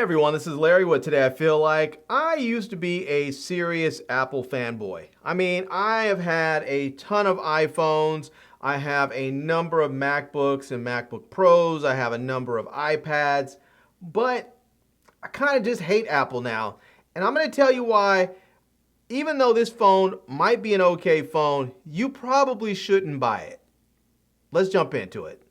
Everyone, this is Larry with Today I Feel Like. I used to be a serious Apple fanboy. I have had a ton of iPhones. I have a number of MacBooks and MacBook Pros. I have a number of iPads, but I kind of just hate Apple now. And I'm going to tell you why. Even though this phone might be an okay phone, you probably shouldn't buy it. Let's jump into it.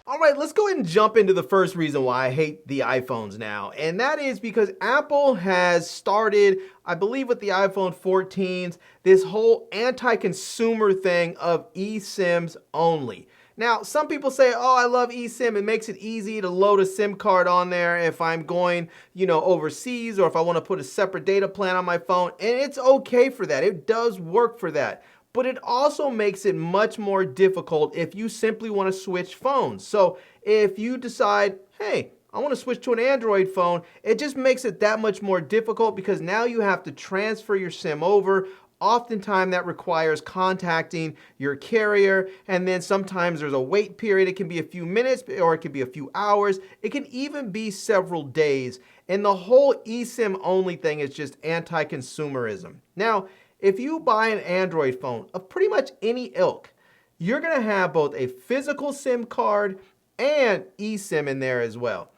All right, let's go ahead and jump into the first reason why I hate the iPhones now. And that is because Apple has started, I believe with the iPhone 14s, this whole anti-consumer thing of eSIMs only. Now, some people say, oh, I love eSIM. It makes it easy to load a SIM card on there if I'm going, overseas, or if I want to put a separate data plan on my phone. And it's okay for that. It does work for that. But it also makes it much more difficult if you simply want to switch phones. So if you decide, hey, I want to switch to an Android phone, it just makes it that much more difficult because now you have to transfer your SIM over. Oftentimes that requires contacting your carrier, and then sometimes there's a wait period. It can be a few minutes or it can be a few hours. It can even be several days. And the whole eSIM only thing is just anti-consumerism. Now, if you buy an Android phone of pretty much any ilk, you're going to have both a physical SIM card and eSIM in there as well.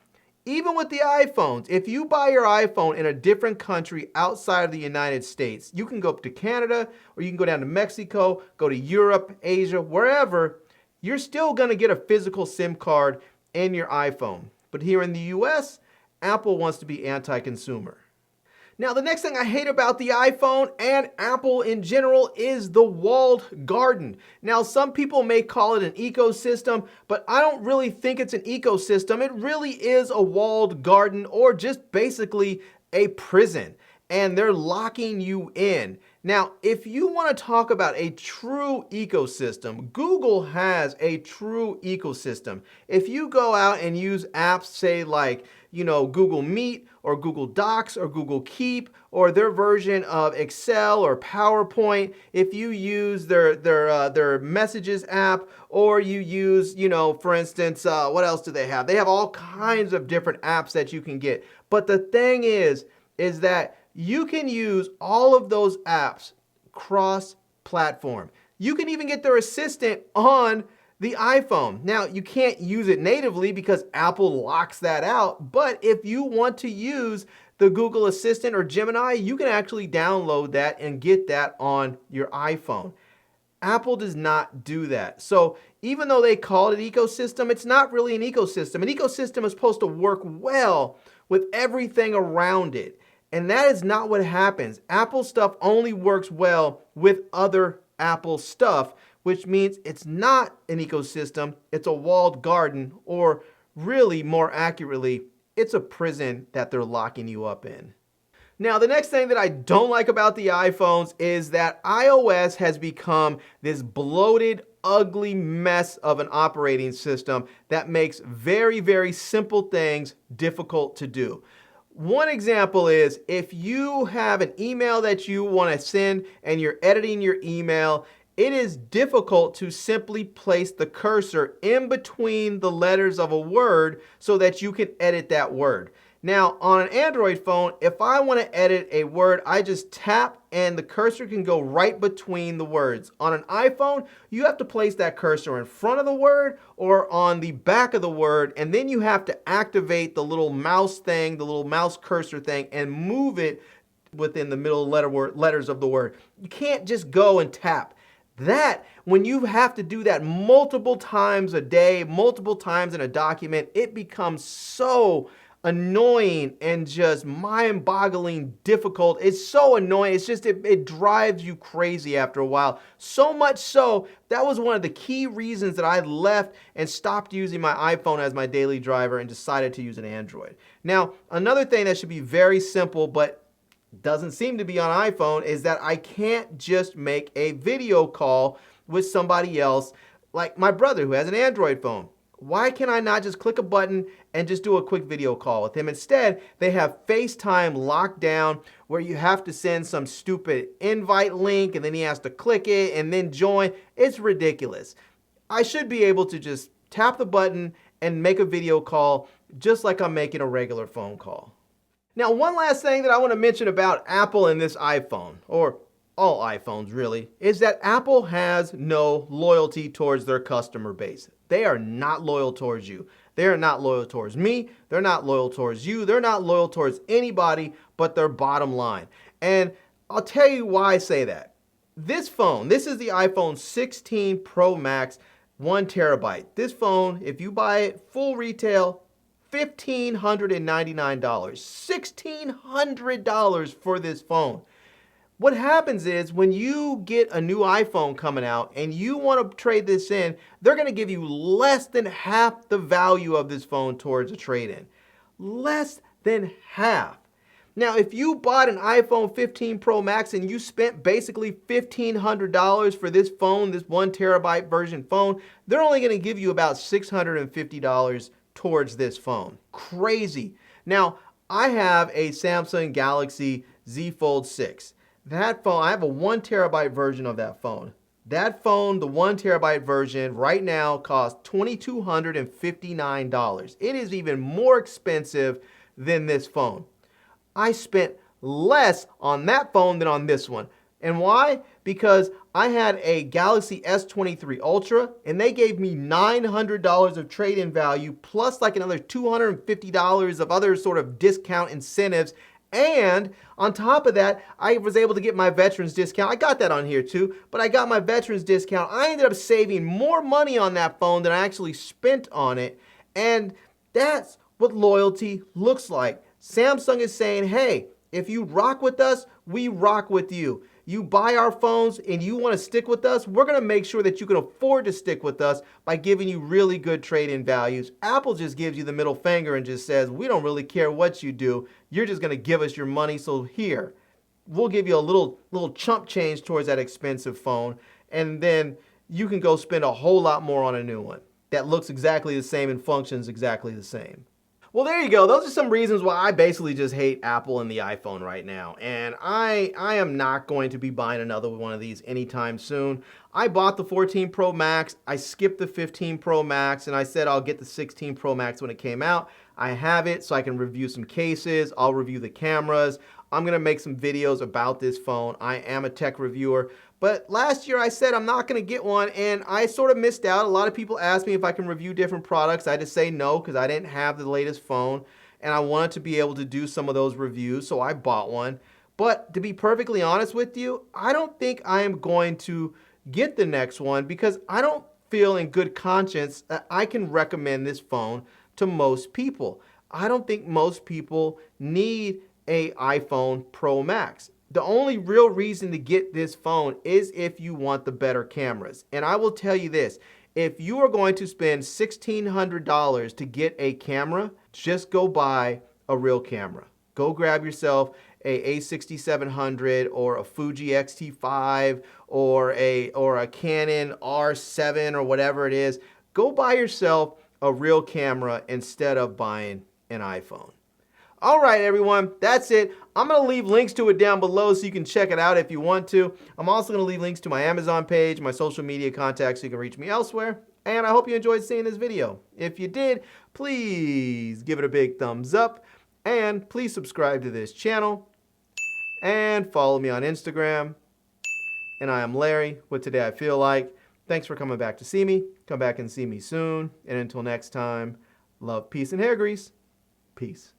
Even with the iPhones, if you buy your iPhone in a different country outside of the United States, you can go up to Canada or you can go down to Mexico, go to Europe, Asia, wherever, you're still going to get a physical SIM card in your iPhone. But here in the US, Apple wants to be anti-consumer. Now, the next thing I hate about the iPhone and Apple in general is the walled garden. Now, some people may call it an ecosystem, but I don't really think it's an ecosystem. It really is a walled garden or just basically a prison, and they're locking you in. Now, if you want to talk about a true ecosystem, Google has a true ecosystem. If you go out and use apps, say like, Google Meet or Google Docs or Google Keep or their version of Excel or PowerPoint, if you use their Messages app or you use, for instance, what else do they have? They have all kinds of different apps that you can get. But the thing is that you can use all of those apps cross-platform. You can even get their assistant on the iPhone. Now, you can't use it natively because Apple locks that out, but if you want to use the Google Assistant or Gemini, you can actually download that and get that on your iPhone. Apple does not do that. So even though they call it ecosystem, it's not really an ecosystem. An ecosystem is supposed to work well with everything around it. And that is not what happens. Apple stuff only works well with other Apple stuff, which means it's not an ecosystem, it's a walled garden, or really more accurately, it's a prison that they're locking you up in. Now, the next thing that I don't like about the iPhones is that iOS has become this bloated, ugly mess of an operating system that makes very, very simple things difficult to do. One example is if you have an email that you want to send and you're editing your email, it is difficult to simply place the cursor in between the letters of a word so that you can edit that word. Now, on an Android phone, if I want to edit a word, I just tap and the cursor can go right between the words. On an iPhone, you have to place that cursor in front of the word or on the back of the word, and then you have to activate the little mouse thing, the little mouse cursor thing, and move it within the middle letters of the word. You can't just go and tap. That, when you have to do that multiple times a day, multiple times in a document, it becomes so annoying and just mind-boggling difficult. It's so annoying. It's just, it drives you crazy after a while. So much so, that was one of the key reasons that I left and stopped using my iPhone as my daily driver and decided to use an Android. Now, another thing that should be very simple, but doesn't seem to be on iPhone, is that I can't just make a video call with somebody else, like my brother who has an Android phone. Why can I not just click a button and just do a quick video call with him? Instead, they have FaceTime locked down where you have to send some stupid invite link and then he has to click it and then join. It's ridiculous. I should be able to just tap the button and make a video call just like I'm making a regular phone call. Now, one last thing that I want to mention about Apple and this iPhone, or all iPhones really, is that Apple has no loyalty towards their customer base. They are not loyal towards you. They are not loyal towards me. They're not loyal towards you. They're not loyal towards anybody but their bottom line. And I'll tell you why I say that. This phone, this is the iPhone 16 Pro Max, 1 terabyte. This phone, if you buy it full retail, $1,599. $1,600 for this phone. What happens is when you get a new iPhone coming out and you want to trade this in, they're going to give you less than half the value of this phone towards a trade-in. Less than half. Now, if you bought an iPhone 15 Pro Max and you spent basically $1,500 for this phone, this 1 terabyte version phone, they're only going to give you about $650 towards this phone. Crazy. Now, I have a Samsung Galaxy Z Fold 6. That phone, I have a 1 terabyte version of that phone. That phone, the 1 terabyte version, right now costs $2,259. It is even more expensive than this phone. I spent less on that phone than on this one. And why? Because I had a Galaxy S23 Ultra and they gave me $900 of trade-in value plus like another $250 of other sort of discount incentives. And on top of that, I was able to get my veterans discount. I got that on here too, but I got my veterans discount. I ended up saving more money on that phone than I actually spent on it. And that's what loyalty looks like. Samsung is saying, hey, if you rock with us, we rock with you. You buy our phones and you want to stick with us, we're going to make sure that you can afford to stick with us by giving you really good trade-in values. Apple just gives you the middle finger and just says, we don't really care what you do. You're just going to give us your money. So here, we'll give you a little chump change towards that expensive phone. And then you can go spend a whole lot more on a new one that looks exactly the same and functions exactly the same. Well, there you go. Those are some reasons why I basically just hate Apple and the iPhone right now. And I am not going to be buying another one of these anytime soon. I bought the 14 Pro Max. I skipped the 15 Pro Max and I said I'll get the 16 Pro Max when it came out. I have it so I can review some cases. I'll review the cameras. I'm going to make some videos about this phone. I am a tech reviewer. But last year I said I'm not going to get one and I sort of missed out. A lot of people asked me if I can review different products. I had to say no because I didn't have the latest phone and I wanted to be able to do some of those reviews, so I bought one. But to be perfectly honest with you, I don't think I am going to get the next one because I don't feel in good conscience that I can recommend this phone to most people. I don't think most people need an iPhone Pro Max. The only real reason to get this phone is if you want the better cameras. And I will tell you this, if you are going to spend $1,600 to get a camera, just go buy a real camera. Go grab yourself a A6700 or a Fuji X-T5 or a Canon R7 or whatever it is. Go buy yourself a real camera instead of buying an iPhone. All right, everyone, that's it. I'm going to leave links to it down below so you can check it out if you want to. I'm also going to leave links to my Amazon page, my social media contacts so you can reach me elsewhere. And I hope you enjoyed seeing this video. If you did, please give it a big thumbs up. And please subscribe to this channel. And follow me on Instagram. And I am Larry with Today I Feel Like. Thanks for coming back to see me. Come back and see me soon. And until next time, love, peace, and hair grease. Peace.